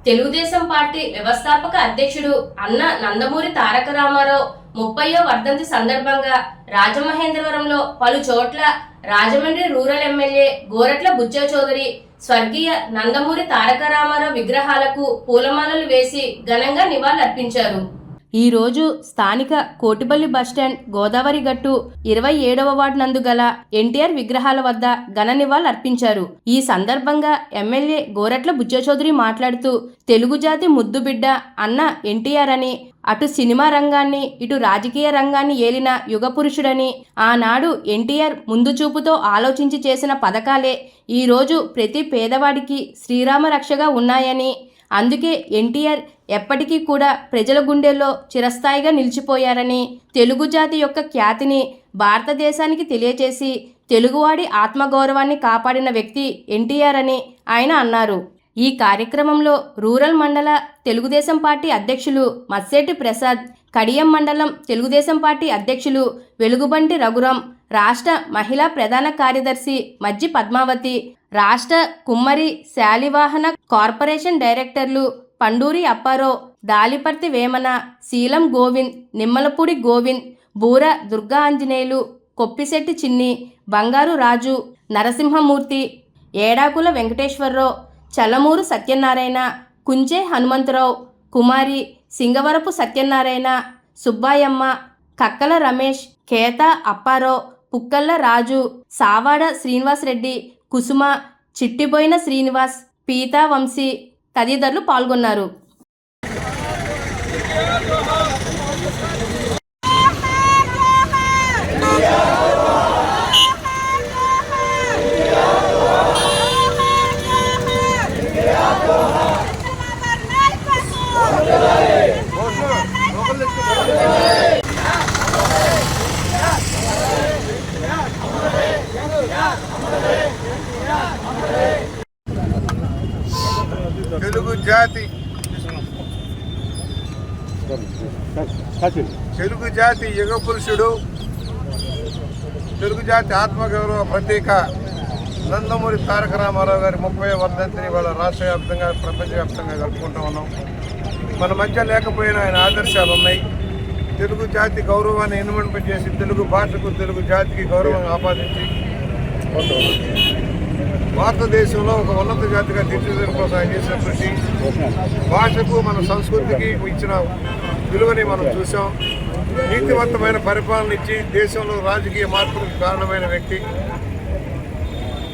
Telugu Desam party వ్యవస్థాపక అధ్యక్షుడు అన్న నందమూరి తారక రామారావు 30వ వర్ధంతి సందర్భంగా రాజమహేంద్రవరంలో పలు చోట్ల రాజమండ్రి రూరల్ ఎమ్మెల్యే గోరట్ల బుచ్చయ్య చౌదరి స్వర్గీయ నందమూరి తారక రామారావు విగ్రహాలకు పూలమాలలు వేసి ఘనంగా నివాళులర్పించారు. ఈ రోజు స్థానిక కోటిపల్లి బస్టాండ్ గోదావరి గట్టు 27వ వార్డు నందు గల ఎన్టీఆర్ విగ్రహాల వద్ద ఘన నివాళులు అర్పించారు. ఈ సందర్భంగా ఎమ్మెల్యే గోరట్ల బుచ్చయ్య చౌదరి మాట్లాడుతూ తెలుగు జాతి ముద్దు బిడ్డ అన్న ఎన్టీఆర్ అని, అటు సినిమా రంగాన్ని ఇటు రాజకీయ రంగాన్ని ఏలిన యుగ పురుషుడని, ఆనాడు ఎన్టీఆర్ ముందు చూపుతో ఆలోచించి చేసిన పథకాలే ఈరోజు ప్రతి పేదవాడికి శ్రీరామ రక్షగా ఉన్నాయని, అందుకే ఎన్టీఆర్ ఎప్పటికీ కూడా ప్రజల గుండెల్లో చిరస్థాయిగా నిలిచిపోయారని, తెలుగు జాతి యొక్క ఖ్యాతిని భారతదేశానికి తెలియచేసి తెలుగువాడి ఆత్మగౌరవాన్ని కాపాడిన వ్యక్తి ఎన్టీఆర్ అని ఆయన అన్నారు. ఈ కార్యక్రమంలో రూరల్ మండల తెలుగుదేశం పార్టీ అధ్యక్షులు మత్సేటి ప్రసాద్, కడియం మండలం తెలుగుదేశం పార్టీ అధ్యక్షులు వెలుగుబంటి రఘురాం, రాష్ట్ర మహిళా ప్రధాన కార్యదర్శి మజ్జి పద్మావతి, రాష్ట్ర కుమ్మరి శాలివాహన కార్పొరేషన్ డైరెక్టర్లు పండూరి అప్పారావు, దాలిపర్తి వేమన, శీలం గోవింద్, నిమ్మలపూడి గోవింద్, బూర దుర్గా ఆంజనేయులు, కొప్పిశెట్టి చిన్ని, బంగారు రాజు, నరసింహమూర్తి, ఏడాకుల వెంకటేశ్వరరావు, చలమూరు సత్యనారాయణ, కుంచే హనుమంతరావు, కుమారి, సింగవరపు సత్యనారాయణ, సుబ్బాయమ్మ, కక్కల రమేష్, కేత అప్పారావు, పుక్కల్ల రాజు, సావాడ శ్రీనివాస్ రెడ్డి, కుసుమ, చిట్టిబోయిన శ్రీనివాస్, పీతా వంశీ తదితరులు పాల్గొన్నారు. తెలుగు జాతి యుగ పురుషుడు, తెలుగు జాతి ఆత్మగౌరవ ప్రతీక నందమూరి తారక రామారావు గారి 30వ వర్ధంతిని వాళ్ళ రాష్ట్ర వ్యాప్తంగా ప్రపంచవ్యాప్తంగా జరుపుకుంటూ ఉన్నాం. మన మధ్య లేకపోయినా ఆయన ఆదర్శాలు ఉన్నాయి. తెలుగు జాతి గౌరవాన్ని ఇనుమడింపజేసి తెలుగు భాషకు తెలుగు జాతికి గౌరవం ఆపాదించి భారతదేశంలో ఒక ఉన్నత జాతిగా తీర్చిదిద్దడం కోసం ఆయన చేసిన కృషి, భాషకు మన సంస్కృతికి ఇచ్చిన విలువని మనం చూసాం. నీతివంతమైన పరిపాలన ఇచ్చి దేశంలో రాజకీయ మార్పులకు కారణమైన వ్యక్తి.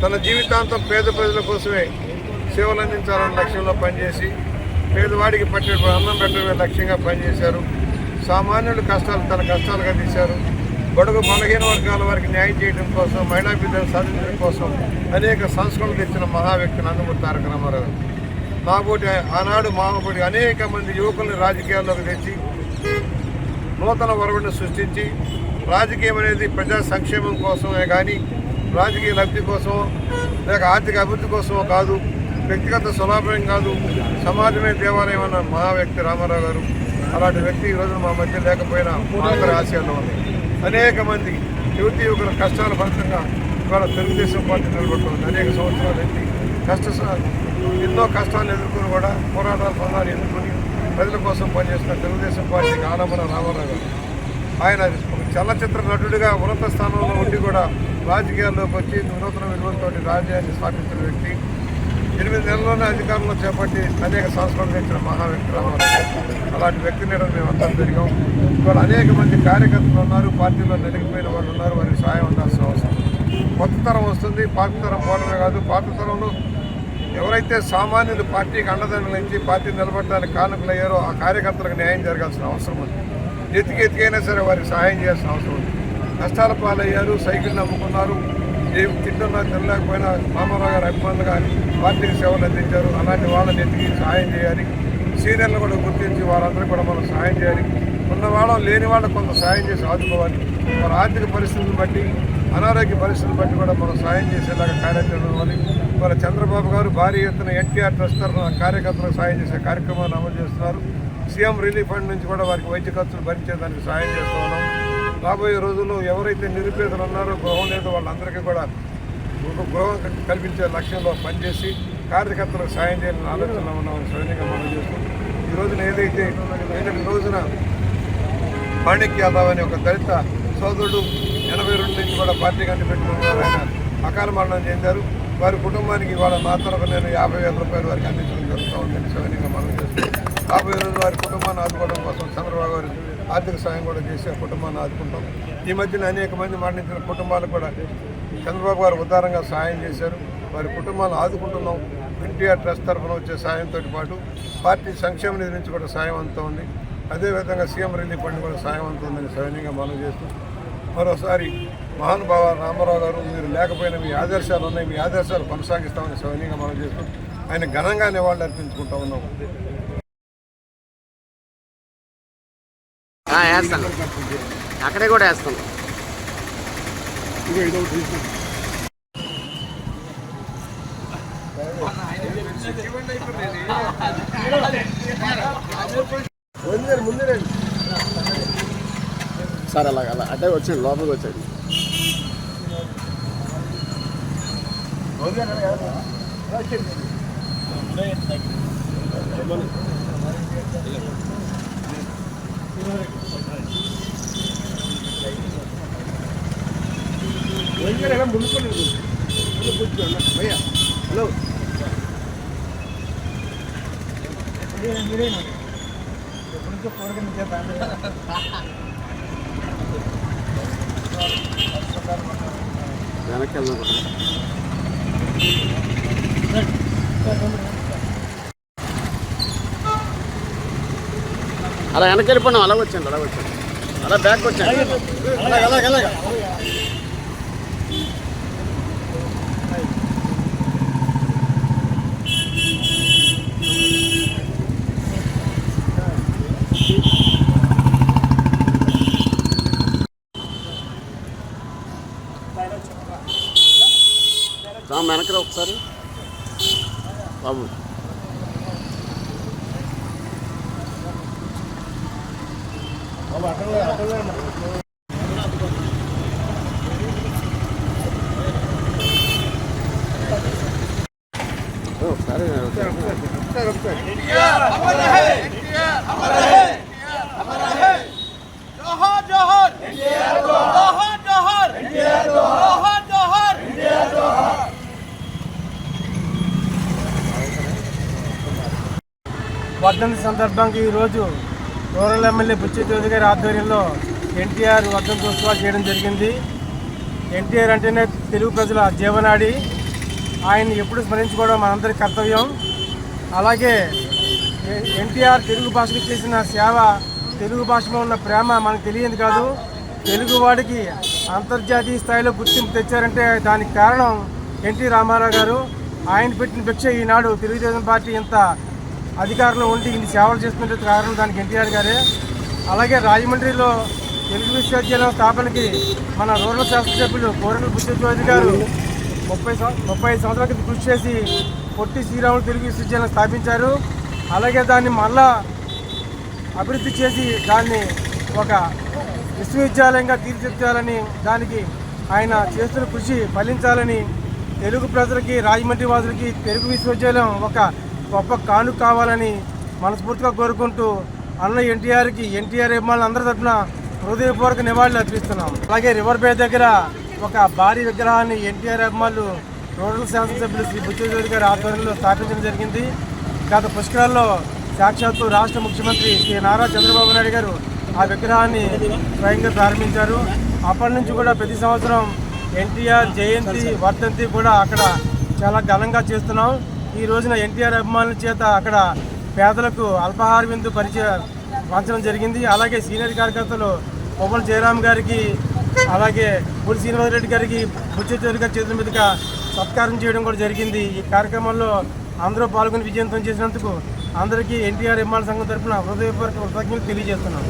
తన జీవితాంతం పేద ప్రజల కోసమే సేవలు అందించాలన్న లక్ష్యంలో పనిచేసి పేదవాడికి పట్టిన అన్నం పెట్టడమే లక్ష్యంగా పనిచేశారు. సామాన్యుల కష్టాలు తన కష్టాలుగా తీశారు. బడుగు బలహీన వర్గాల వారికి న్యాయం చేయడం కోసం, మహిళా బిడ్డలు సాధించడం కోసం అనేక సంస్కరణలు తెచ్చిన మహా వ్యక్తి నందమూరి తారక రామారావు. ఆనాడు మాబోటి అనేక మంది యువకుల్ని రాజకీయాల్లోకి తెచ్చి నూతన ఒరవడిని సృష్టించి, రాజకీయం అనేది ప్రజా సంక్షేమం కోసమే కానీ రాజకీయ లబ్ధి కోసమో లేక ఆర్థిక అభివృద్ధి కోసమో కాదు, వ్యక్తిగత స్వలాభం కాదు, సమాజమే దేవాలయం అన్న మహా వ్యక్తి రామారావు గారు. అలాంటి వ్యక్తి ఈరోజు మా మధ్య లేకపోయినా అందరి ఆశయాల్లో ఉంది. అనేక మంది యువకుల కష్టాల ఫలితంగా ఇవాళ తెలుగుదేశం పార్టీ నిలబడుతుంది. అనేక సంవత్సరాలు ఎన్నో కష్టాలు ఎదుర్కొని కూడా పోరాటాల ఫలాలు ఎదుర్కొని ప్రజల కోసం పనిచేస్తున్న తెలుగుదేశం పార్టీకి ఆలంబన రామారావు గారు. ఆయన చలనచిత్ర నటుడిగా ఉన్నత స్థానంలో ఉండి కూడా రాజకీయాల్లోకి వచ్చి నూతన విలువలతో రాజ్యాన్ని స్థాపించిన వ్యక్తి. 8 నెలల్లోనే అధికారంలో చేపట్టి అనేక సంస్కరణలు తెచ్చిన మహా వ్యక్తి రామారావు. అలాంటి వ్యక్తిని మేము అందరం జరిగాం. ఇవాళ అనేక మంది కార్యకర్తలు ఉన్నారు, పార్టీలో నలిగిపోయిన వాళ్ళు ఉన్నారు. వారికి సాయం ఉండాల్సిన అవసరం. కొత్త తరం వస్తుంది, పాత తరం పోవడమే కాదు, పాత తరంలో ఎవరైతే సామాన్యులు పార్టీకి అండదండలు ఇచ్చి పార్టీ నిలబడడానికి కానుకలయ్యారో ఆ కార్యకర్తలకు న్యాయం జరగాల్సిన అవసరం ఉంది. ఎతికైనా సరే వారికి సహాయం చేయాల్సిన అవసరం ఉంది. కష్టాల పాలయ్యారు, సైకిల్ నమ్ముకున్నారు, ఏం తింటున్నా తినలేకపోయినా రామారావు గారు అభిమానులుగా పార్టీకి సేవలు అందించారు. అలాంటి వాళ్ళని ఎతికి సహాయం చేయాలి. సీనియర్లు కూడా గుర్తించి వారందరూ కూడా మనం సహాయం చేయాలి. ఉన్నవాళ్ళం లేని వాళ్ళకు కొంత సహాయం చేసి ఆదుకోవాలి. మన ఆర్థిక పరిస్థితులను బట్టి, అనారోగ్య పరిస్థితులను బట్టి కూడా మనం సహాయం చేసేలాగా కార్యాచరణ ఇవ్వాలి. ఇవాళ చంద్రబాబు గారు భారీ ఎత్తున ఎన్టీఆర్ ట్రస్ట్ తరఫున కార్యకర్తలకు సహాయం చేసే కార్యక్రమాన్ని అమలు చేస్తున్నారు. సీఎం రిలీఫ్ ఫండ్ నుంచి కూడా వారికి వైద్య ఖర్చులు భరించేదానికి సహాయం చేస్తూ ఉన్నాం. రాబోయే రోజుల్లో ఎవరైతే నిరుపేదలు ఉన్నారో, గృహం లేదో వాళ్ళందరికీ కూడా గృహం కల్పించే లక్ష్యంలో పనిచేసి కార్యకర్తలకు సాయం చేయాలని ఆలోచనలో ఉన్నామని సవినీయంగా మనం చేస్తాం. ఈ రోజున ఏదైతే నిన్నటి రోజున మాణిక్ యాదవ్ అనే ఒక దళిత సోదరుడు 82 నుంచి కూడా పార్టీ కంటి పెట్టుకున్నారు. ఆయన అకాల మరణం చెందారు. వారి కుటుంబానికి ఇవాళ మా తరఫు నేను 50,000 రూపాయలు వారికి అందించడం జరుగుతూ ఉందని సవినీయంగా మనం చేస్తాం. రాబోయే రోజు వారి కుటుంబాన్ని ఆదుకోవడం కోసం చంద్రబాబు గారు ఆర్థిక సాయం కూడా చేసి ఆ కుటుంబాన్ని ఆదుకుంటాం. ఈ మధ్యన అనేక మంది మరణించిన కుటుంబాలకు కూడా చంద్రబాబు గారు ఉదారంగా సాయం చేశారు. వారి కుటుంబాలను ఆదుకుంటున్నాం. ఎన్టీఆర్ ట్రస్ట్ తరఫున వచ్చే సాయంతో పాటు పార్టీ సంక్షేమ నిధి నుంచి కూడా సాయం అంతా ఉంది. అదేవిధంగా సీఎం రిలీఫ్ ఫండ్ కూడా సాయం అవుతుందని సవినీయంగా మనం చేస్తూ మరోసారి మహానుభావ రామారావు గారు మీరు లేకపోయినా మీ ఆదర్శాలు ఉన్నాయి, మీ ఆదర్శాలు కొనసాగిస్తామని సవినీయంగా మనం చేస్తూ ఆయన ఘనంగా నివాళులు అర్పించుకుంటా ఉన్నాం. వేస్తాను, అక్కడే కూడా వేస్తాను. సార్ అలా అంటే వచ్చాడు, లోపలికి వచ్చాడు. హలో వెనక్కి వెళ్దాం. అలా వెనక్కి వెళ్ళిపోయినాం. అలా వచ్చాను అలా బ్యాక్ వచ్చాను. అలాగే వెనకరా ఒకసారి బాబు. వర్ధంతి సందర్భంగా ఈరోజు రూరల్ ఎమ్మెల్యే బుచ్చి చౌదరి గారి ఆధ్వర్యంలో ఎన్టీఆర్ వర్ధంతి ఉత్సవాలు చేయడం జరిగింది. ఎన్టీఆర్ అంటేనే తెలుగు ప్రజల జీవనాడి. ఆయన్ని ఎప్పుడు స్మరించుకోవడం మనందరి కర్తవ్యం. అలాగే ఎన్టీఆర్ తెలుగు భాషకు చేసిన సేవ, తెలుగు భాషలో ఉన్న ప్రేమ మనకు తెలియదు కాదు. తెలుగువాడికి అంతర్జాతీయ స్థాయిలో గుర్తింపు తెచ్చారంటే దానికి కారణం ఎన్టీ రామారావు గారు. ఆయన పెట్టిన భిక్ష ఈనాడు తెలుగుదేశం పార్టీ ఇంత అధికారంలో ఉండి ఇన్ని సేవలు చేస్తున్నట్టు కారణం దానికి ఎన్టీఆర్ గారే. అలాగే రాజమండ్రిలో తెలుగు విశ్వవిద్యాలయం స్థాపనకి మన రూరల్ శాసనసభ్యులు కోరెల బుచ్చి చౌదరి గారు 35 సంవత్సరాల క్రితం కృషి చేసి పొట్టి శ్రీరాములు తెలుగు విశ్వవిద్యాలయం స్థాపించారు. అలాగే దాన్ని మళ్ళా అభివృద్ధి చేసి దాన్ని ఒక విశ్వవిద్యాలయంగా తీర్చిదిద్దాలని, దానికి ఆయన చేస్తున్న కృషి ఫలించాలని, తెలుగు ప్రజలకి రాజమండ్రి వాసులకి తెలుగు విశ్వవిద్యాలయం ఒక గొప్ప కానుక కావాలని మనస్ఫూర్తిగా కోరుకుంటూ అన్న ఎన్టీఆర్కి, ఎన్టీఆర్ అభిమానులు అందరి తరఫున హృదయపూర్వక నివాళులు అర్పిస్తున్నాం. అలాగే రివర్ బే దగ్గర ఒక భారీ విగ్రహాన్ని ఎన్టీఆర్ అభిమానులు రూరల్ శాసనసభ్యులు శ్రీ బుచ్చి చౌదరి గారి ఆధ్వర్యంలో స్థాపించడం జరిగింది. గత పుష్కరాల్లో సాక్షాత్తు రాష్ట్ర ముఖ్యమంత్రి శ్రీ నారా చంద్రబాబు నాయుడు గారు ఆ విగ్రహాన్ని స్వయంగా ప్రారంభించారు. అప్పటి నుంచి కూడా ప్రతి సంవత్సరం ఎన్టీఆర్ జయంతి, వర్ధంతి కూడా అక్కడ చాలా ఘనంగా చేస్తున్నాం. ఈ రోజున ఎన్టీఆర్ అభిమానుల చేత అక్కడ పేదలకు అల్పాహార విందు పంచడం జరిగింది. అలాగే సీనియర్ కార్యకర్తలు కొమ్మల జయరామ్ గారికి, అలాగే పులి శ్రీనివాసరెడ్డి గారికి బుచ్చి చౌదరి గారి చేతుల మీదుగా సత్కారం చేయడం కూడా జరిగింది. ఈ కార్యక్రమంలో అందరూ పాల్గొని విజయవంతం చేసినందుకు అందరికీ ఎన్టీఆర్ అభిమానుల సంఘం తరఫున హృదయపూర్వక కృతజ్ఞతలు తెలియజేస్తున్నాం.